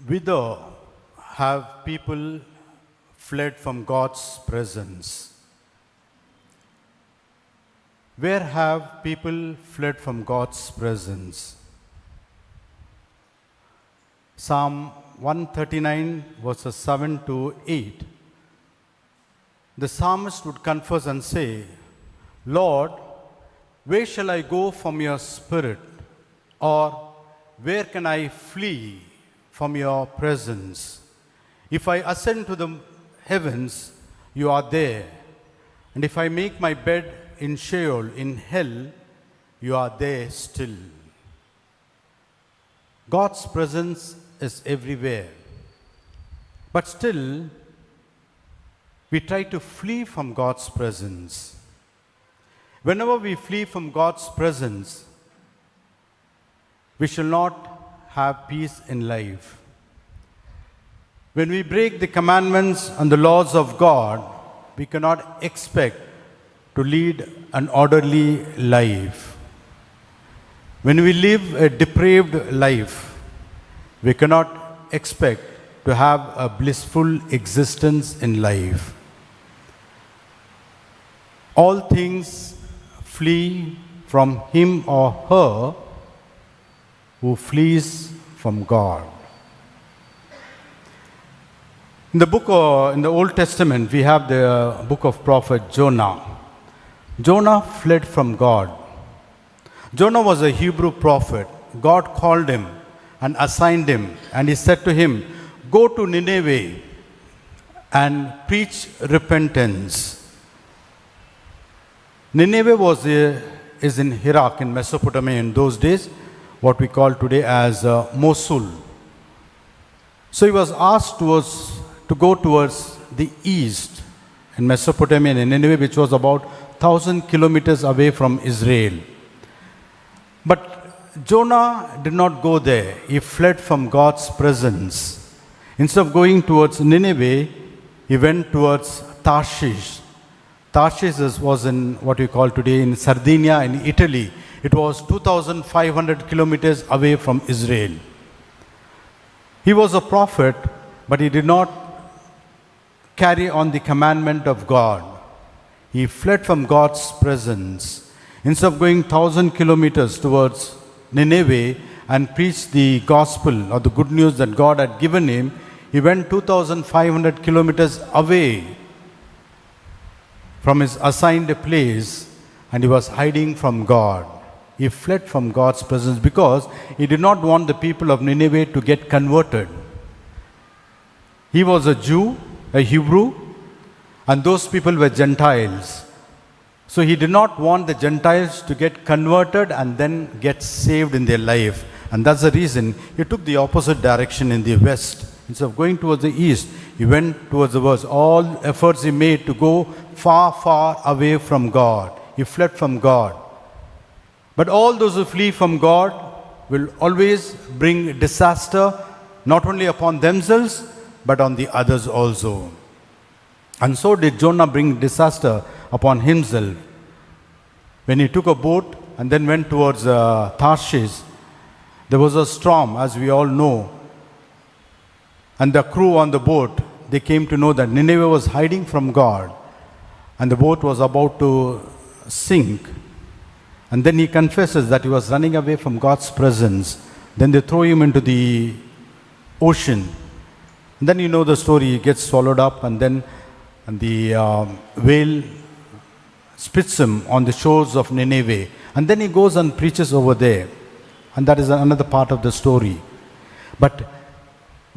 Whither have people fled from God's presence? Where have people fled from God's presence? Psalm 139 verses 7 to 8. The psalmist would confess and say, Lord, where shall I go from your spirit? Or where can I flee from your presence? If I ascend to the heavens, you are there. And if I make my bed in Sheol, in hell, you are there still. God's presence is everywhere. But still, we try to flee from God's presence. Whenever we flee from God's presence, we shall not have peace in life. When we break the commandments and the laws of God, we cannot expect to lead an orderly life. When we live a depraved life, we cannot expect to have a blissful existence in life. All things flee from him or her who flees from God. In the Old Testament, we have the book of prophet Jonah. Jonah fled from God. Jonah was a Hebrew prophet. God called him and assigned him, and he said to him, go to Nineveh and preach repentance. Nineveh is in Iraq, in Mesopotamia in those days, what we call today as Mosul. So he was asked to go towards the east in Mesopotamia and Nineveh, which was about 1,000 kilometers away from Israel. But Jonah did not go there. He fled from God's presence. Instead of going towards Nineveh, he went towards Tarshish. Tarshish was in what we call today in Sardinia in Italy. It was 2,500 kilometers away from Israel. He was a prophet, but he did not carry on the commandment of God. He fled from God's presence. Instead of going 1,000 kilometers towards Nineveh and preach the gospel or the good news that God had given him, he went 2,500 kilometers away from his assigned place, and he was hiding from God. He fled from God's presence because he did not want the people of Nineveh to get converted. He was a Jew, a Hebrew, and those people were Gentiles. So he did not want the Gentiles to get converted and then get saved in their life. And that's the reason he took the opposite direction in the west. Instead of going towards the east, he went towards the west. All efforts he made to go far, far away from God. He fled from God. But all those who flee from God will always bring disaster, not only upon themselves, but on the others also. And so did Jonah bring disaster upon himself. When he took a boat and then went towards Tarshish, there was a storm, as we all know. And the crew on the boat, they came to know that Nineveh was hiding from God. And the boat was about to sink. And then he confesses that he was running away from God's presence. Then they throw him into the ocean. And then you know the story, he gets swallowed up, and then the whale spits him on the shores of Nineveh. And then he goes and preaches over there. And that is another part of the story. But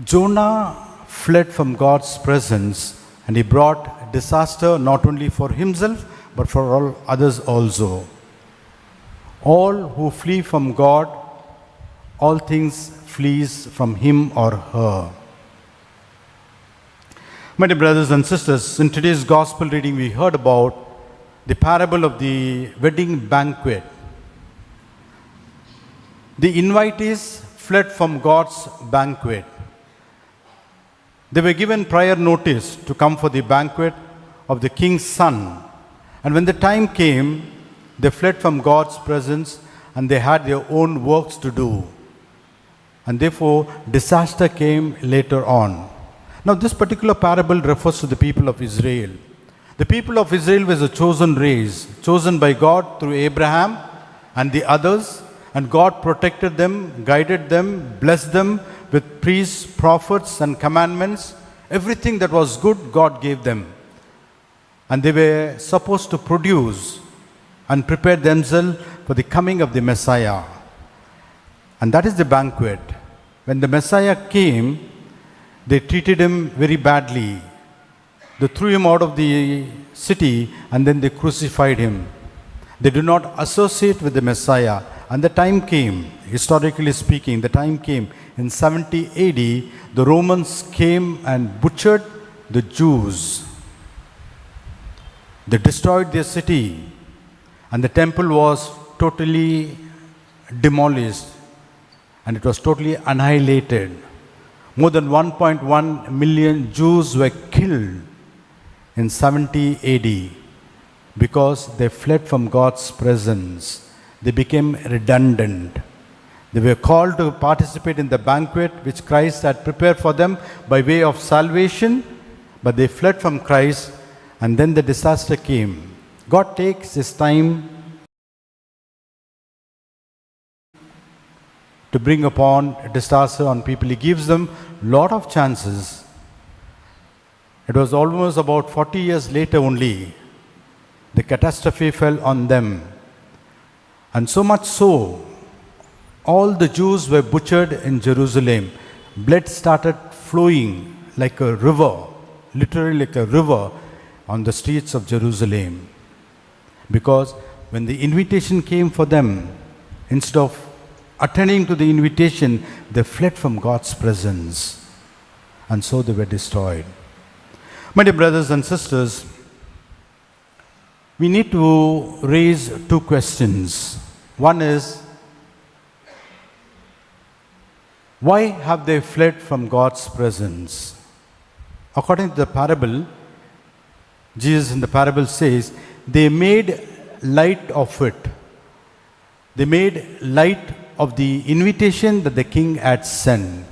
Jonah fled from God's presence, and he brought disaster not only for himself, but for all others also. All who flee from God, all things flees from him or her. My dear brothers and sisters, in today's gospel reading we heard about the parable of the wedding banquet. The invitees fled from God's banquet. They were given prior notice to come for the banquet of the king's son. And when the time came, they fled from God's presence and they had their own works to do. and therefore disaster came later on. Now, this particular parable refers to the people of Israel. The people of Israel was a chosen race, chosen by God through Abraham and the others, and God protected them, guided them, blessed them with priests, prophets, and commandments. Everything that was good, God gave them. And they were supposed to produce and prepare themselves for the coming of the Messiah. And that is the banquet. When the Messiah came, they treated him very badly. They threw him out of the city and then they crucified him. They do not associate with the Messiah. And the time came, historically speaking, the time came in 70 AD, the Romans came and butchered the Jews. They destroyed their city, and the temple was totally demolished, and it was totally annihilated. More than 1.1 million Jews were killed in 70 AD because they fled from God's presence. They became redundant. They were called to participate in the banquet which Christ had prepared for them by way of salvation, but they fled from Christ, and then the disaster came. God takes his time to bring upon a disaster on people. He gives them a lot of chances. It was almost about 40 years later only, the catastrophe fell on them. And so much so, all the Jews were butchered in Jerusalem. Blood started flowing like a river, literally like a river on the streets of Jerusalem. Because when the invitation came for them, instead of attending to the invitation, they fled from God's presence. And so they were destroyed. My dear brothers and sisters, we need to raise two questions. One is, why have they fled from God's presence? According to the parable, Jesus in the parable says, they made light of it. They made light of the invitation that the king had sent.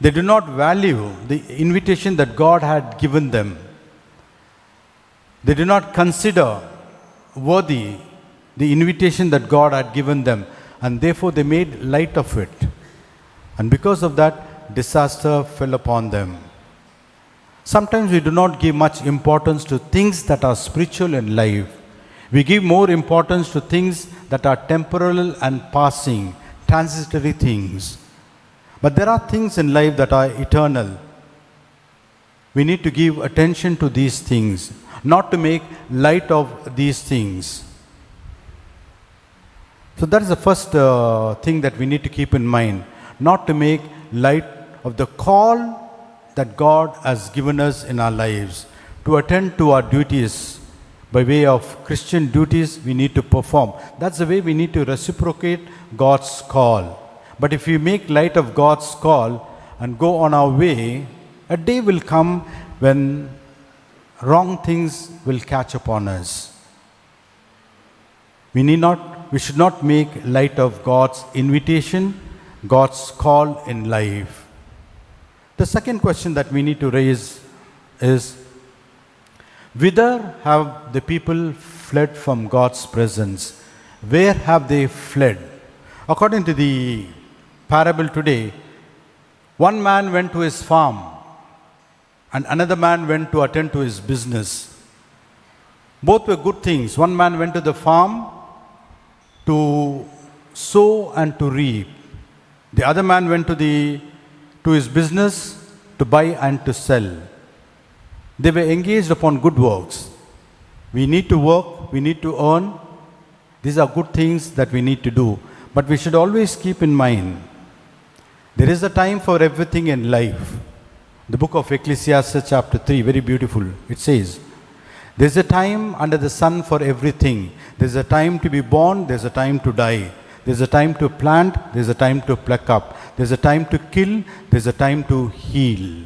They do not value the invitation that God had given them. They do not consider worthy the invitation that God had given them, and therefore they made light of it. And because of that, disaster fell upon them. Sometimes we do not give much importance to things that are spiritual in life. We give more importance to things that are temporal and passing, transitory things. But there are things in life that are eternal. We need to give attention to these things, not to make light of these things. So that is the first thing that we need to keep in mind, not to make light of the call that God has given us in our lives, to attend to our duties. By way of Christian duties, we need to perform. That's the way we need to reciprocate God's call. But if we make light of God's call and go on our way, a day will come when wrong things will catch upon us. We should not make light of God's invitation, God's call in life. The second question that we need to raise is, whither have the people fled from God's presence? Where have they fled? According to the parable today, one man went to his farm and another man went to attend to his business. Both were good things. One man went to the farm to sow and to reap. The other man went to his business to buy and to sell. They were engaged upon good works. We need to work, we need to earn. These are good things that we need to do. But we should always keep in mind, there is a time for everything in life. The book of Ecclesiastes chapter 3, very beautiful. It says, there's a time under the sun for everything. There's a time to be born, there's a time to die. There's a time to plant, there's a time to pluck up. There's a time to kill, there's a time to heal.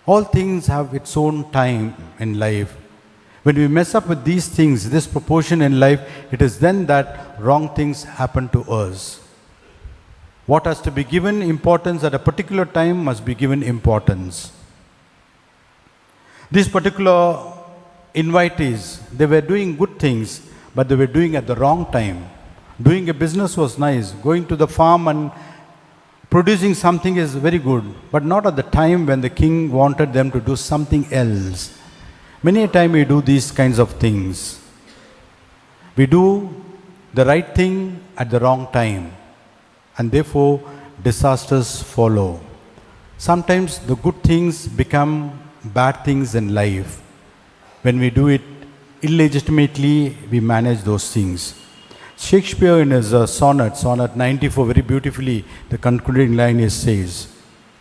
All things have its own time in life. When we mess up with these things, this proportion in life, it is then that wrong things happen to us. What has to be given importance at a particular time must be given importance. These particular invitees, they were doing good things, but they were doing at the wrong time. Doing a business was nice. Going to the farm and producing something is very good, but not at the time when the king wanted them to do something else. Many a time we do these kinds of things. We do the right thing at the wrong time, and therefore disasters follow. Sometimes the good things become bad things in life. When we do it illegitimately, we manage those things. Shakespeare in his sonnet 94, very beautifully, the concluding line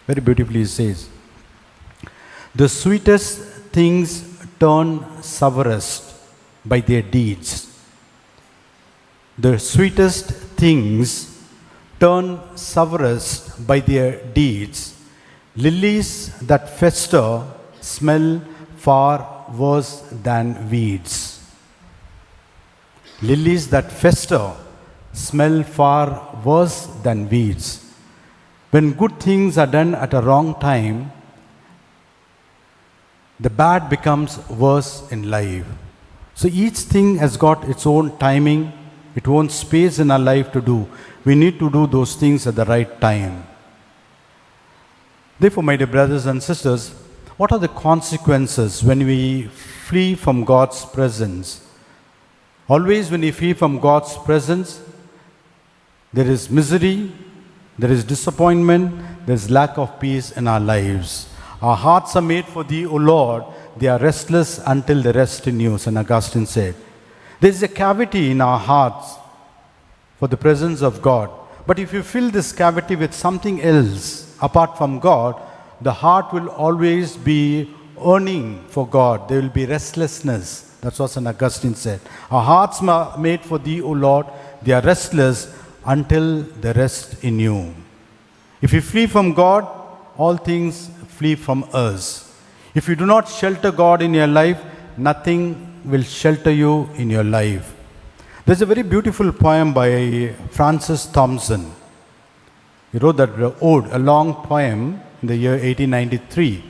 very beautifully says, "The sweetest things turn sourest by their deeds." The sweetest things turn sourest by their deeds. Lilies that fester smell far worse than weeds. Lilies that fester smell far worse than weeds. When good things are done at a wrong time, the bad becomes worse in life. So each thing has got its own timing, its own space in our life to do. We need to do those things at the right time. Therefore, my dear brothers and sisters, what are the consequences when we flee from God's presence? Always when we flee from God's presence, there is misery, there is disappointment, there is lack of peace in our lives. Our hearts are made for Thee, O Lord. They are restless until they rest in You, St. Augustine said. There is a cavity in our hearts for the presence of God. But if you fill this cavity with something else apart from God, the heart will always be yearning for God. There will be restlessness. That's what St. Augustine said. Our hearts are made for Thee, O Lord. They are restless until they rest in You. If we flee from God, all things flee from us. If you do not shelter God in your life, nothing will shelter you in your life. There's a very beautiful poem by Francis Thompson. He wrote that ode, a long poem in the year 1893,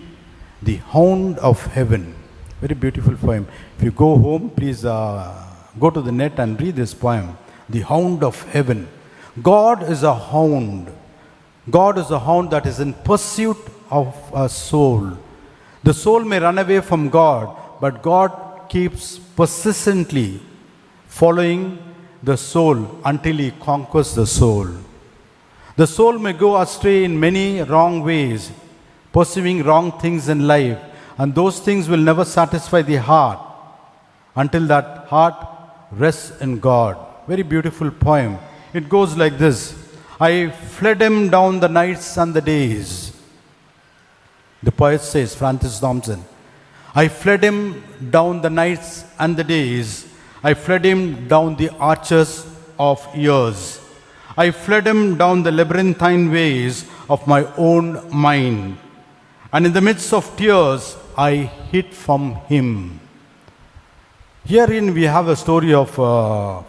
The Hound of Heaven. Very beautiful poem. If you go home, please go to the net and read this poem. The Hound of Heaven. God is a hound. God is a hound that is in pursuit of a soul. The soul may run away from God, but God keeps persistently following the soul until He conquers the soul. The soul may go astray in many wrong ways, pursuing wrong things in life, and those things will never satisfy the heart until that heart rests in God. Very beautiful poem. It goes like this. I fled Him down the nights and the days. The poet says, Francis Thompson, I fled Him down the nights and the days. I fled Him down the arches of years. I fled Him down the labyrinthine ways of my own mind. And in the midst of tears, I hid from Him. Herein we have a story of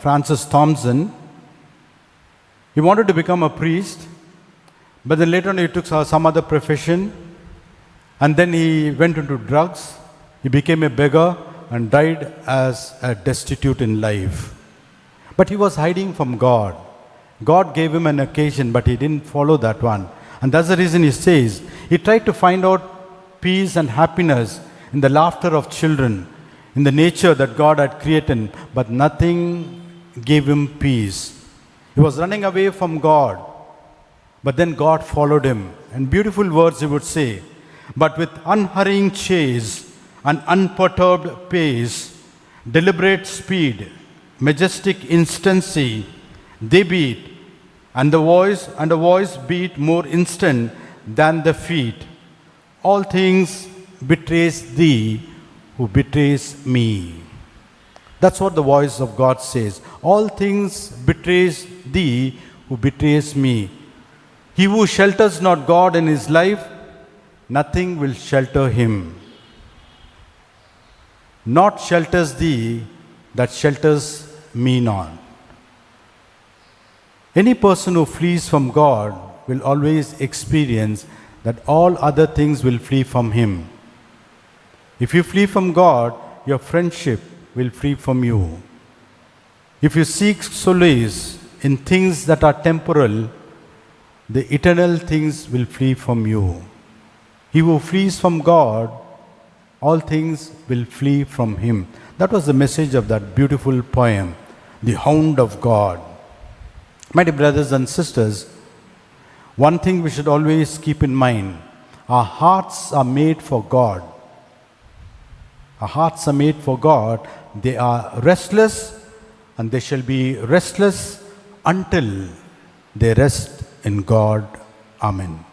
Francis Thompson. He wanted to become a priest, but then later on he took some other profession, and then he went into drugs. He became a beggar and died as a destitute in life. But he was hiding from God. God gave him an occasion, but he didn't follow that one. And that's the reason he says, he tried to find out peace and happiness in the laughter of children, in the nature that God had created, but nothing gave him peace. He was running away from God, but then God followed him. And beautiful words he would say, but with unhurrying chase and unperturbed pace, deliberate speed, majestic instancy, they beat, and the voice beat more instant than the feet. All things betrays thee who betrays me. That's what the voice of God says. All things betrays thee who betrays me. He who shelters not God in his life, nothing will shelter him. Not shelters thee that shelters me not. Any person who flees from God will always experience that all other things will flee from him. If you flee from God, your friendship will flee from you. If you seek solace in things that are temporal, the eternal things will flee from you. He who flees from God, all things will flee from him. That was the message of that beautiful poem, The Hound of God. My dear brothers and sisters, one thing we should always keep in mind, our hearts are made for God. Our hearts are made for God. They are restless, and they shall be restless until they rest in God. Amen.